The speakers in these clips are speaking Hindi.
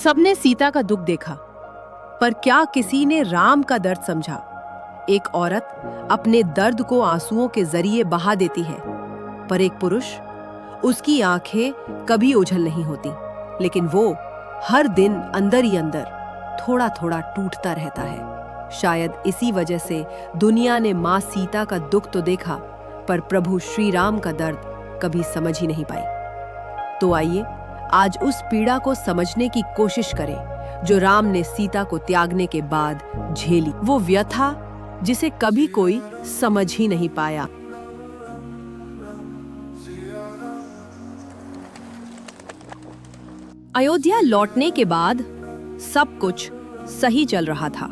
सबने सीता का दुख देखा, पर क्या किसी ने राम का दर्द समझा। एक औरत अपने दर्द को आंसुओं के जरिए बहा देती है, पर एक पुरुष, उसकी आंखें कभी ओझल नहीं होती, लेकिन वो हर दिन अंदर ही अंदर थोड़ा थोड़ा टूटता रहता है। शायद इसी वजह से दुनिया ने माँ सीता का दुख तो देखा, पर प्रभु श्री राम का दर्द कभी समझ ही नहीं पाई। तो आइए आज उस पीड़ा को समझने की कोशिश करें जो राम ने सीता को त्यागने के बाद झेली, वो व्यथा जिसे कभी कोई समझ ही नहीं पाया। अयोध्या लौटने के बाद सब कुछ सही चल रहा था।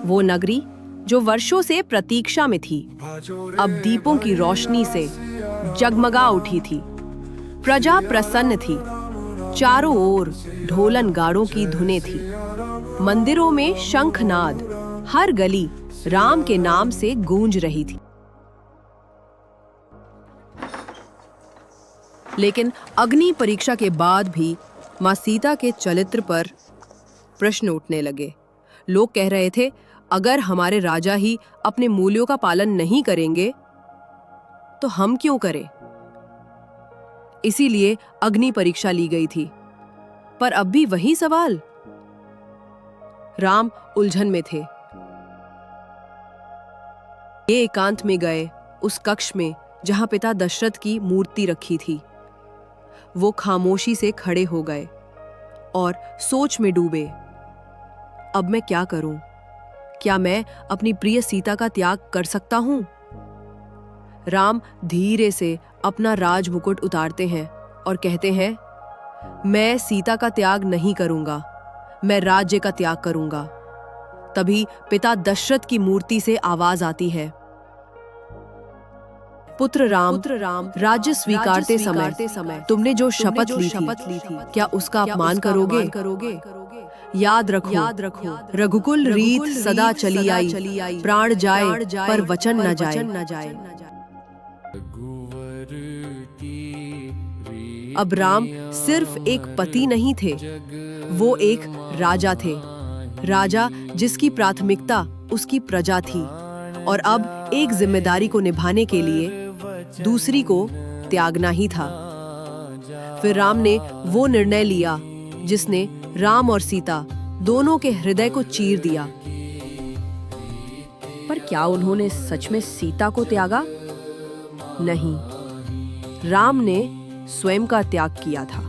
वो नगरी जो वर्षों से प्रतीक्षा में थी, अब दीपों की रोशनी से जगमगा उठी थी। प्रजा प्रसन्न थी, चारों ओर ढोलन गाड़ों की धुनें थी, मंदिरों में शंखनाद, हर गली राम के नाम से गूंज रही थी। लेकिन अग्नि परीक्षा के बाद भी मां सीता के चरित्र पर प्रश्न उठने लगे। लोग कह रहे थे, अगर हमारे राजा ही अपने मूल्यों का पालन नहीं करेंगे तो हम क्यों करें। इसीलिए अग्नि परीक्षा ली गई थी। पर अब भी वही सवाल। राम उलझन में थे। ये एकांत में गए उस कक्ष में जहां पिता दशरथ की मूर्ति रखी थी। वो खामोशी से खड़े हो गए और सोच में डूबे। अब मैं क्या करूं? क्या मैं अपनी प्रिय सीता का त्याग कर सकता हूं? राम धीरे से अपना राज मुकुट उतारते हैं और कहते हैं, मैं सीता का त्याग नहीं करूंगा, मैं राज्य का त्याग करूंगा। तभी पिता दशरथ की मूर्ति से आवाज आती है, पुत्र राम, राज्य स्वीकारते समय तुमने जो शपथ ली थी, क्या उसका अपमान करोगे? याद रखो, रघुकुल रीत सदा चली आई, प्राण जाए पर वचन न जाए। अब राम सिर्फ एक पति नहीं थे, वो एक राजा थे। राजा जिसकी प्राथमिकता उसकी प्रजा थी, और अब एक जिम्मेदारी को निभाने के लिए दूसरी को त्यागना ही था। फिर राम ने वो निर्णय लिया जिसने राम और सीता दोनों के हृदय को चीर दिया। पर क्या उन्होंने सच में सीता को त्यागा? नहीं, राम ने स्वयं का त्याग किया था।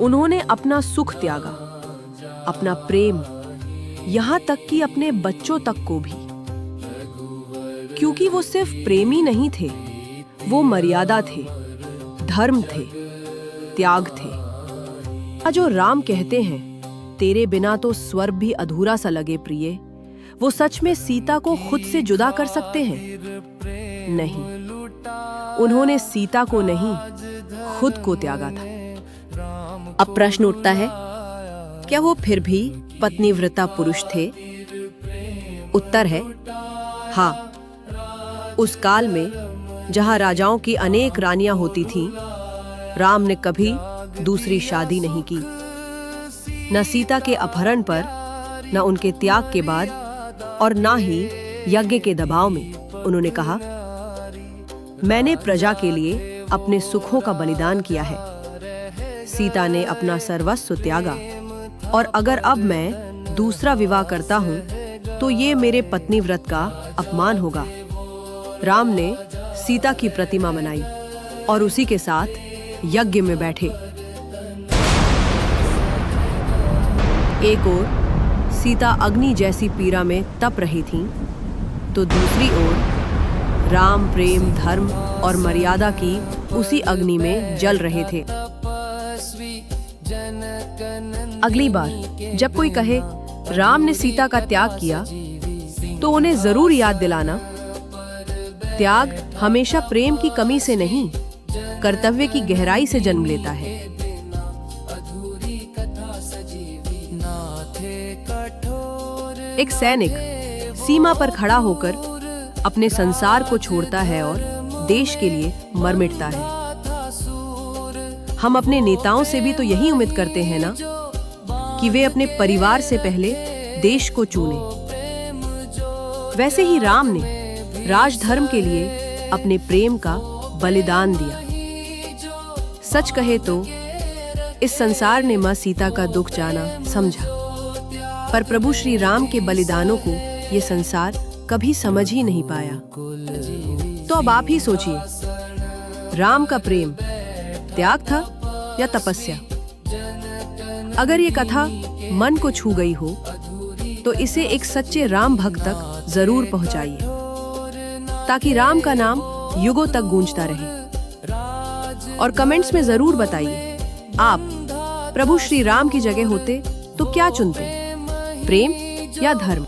उन्होंने अपना सुख त्यागा, अपना प्रेम, यहां तक कि अपने बच्चों तक को भी। क्योंकि वो सिर्फ प्रेमी नहीं थे, वो मर्यादा थे, धर्म थे, त्याग थे। जो राम कहते हैं, तेरे बिना तो स्वर्ग भी अधूरा सा लगे प्रिय, वो सच में सीता को खुद से जुदा कर सकते हैं? नहीं, उन्होंने सीता को नहीं, खुद को त्यागा था। अब प्रश्न उठता है, क्या वो फिर भी पत्नीव्रता पुरुष थे? उत्तर है हाँ। उस काल में जहां राजाओं की अनेक रानियां होती थीं, राम ने कभी दूसरी शादी नहीं की। न सीता के अपहरण पर, न उनके त्याग के बाद, और न ही यज्ञ के दबाव में। उन्होंने कहा, मैंने प्रजा के लिए अपने सुखों का बलिदान किया है। सीता ने अपना सर्वस्व त्यागा, और अगर अब मैं दूसरा विवाह करता हूं तो ये मेरे पत्नी व्रत का अपमान होगा। राम ने सीता की प्रतिमा बनाई और उसी के साथ यज्ञ में बैठे। एक ओर सीता अग्नि जैसी पीड़ा में तप रही थीं, तो दूसरी ओर राम प्रेम, धर्म और मर्यादा की उसी अग्नि में जल रहे थे। अगली बार जब कोई कहे राम ने सीता का त्याग किया, तो उन्हें जरूर याद दिलाना, त्याग हमेशा प्रेम की कमी से नहीं, कर्तव्य की गहराई से जन्म लेता है। एक सैनिक सीमा पर खड़ा होकर अपने संसार को छोड़ता है और देश के लिए मर मिटता है। हम अपने नेताओं से भी तो यही उम्मीद करते हैं ना, कि वे अपने परिवार से पहले देश को चुने। वैसे ही राम ने राजधर्म के लिए अपने प्रेम का बलिदान दिया। सच कहे तो इस संसार ने मां सीता का दुख जाना समझा, पर प्रभु श्री राम के बलिदानों को ये संसार कभी समझ ही नहीं पाया। तो अब आप ही सोचिए, राम का प्रेम त्याग था या तपस्या? अगर ये कथा मन को छू गई हो तो इसे एक सच्चे राम भक्त तक जरूर पहुंचाइए, ताकि राम का नाम युगों तक गूंजता रहे। और कमेंट्स में जरूर बताइए, आप प्रभु श्री राम की जगह होते तो क्या चुनते, प्रेम या धर्म?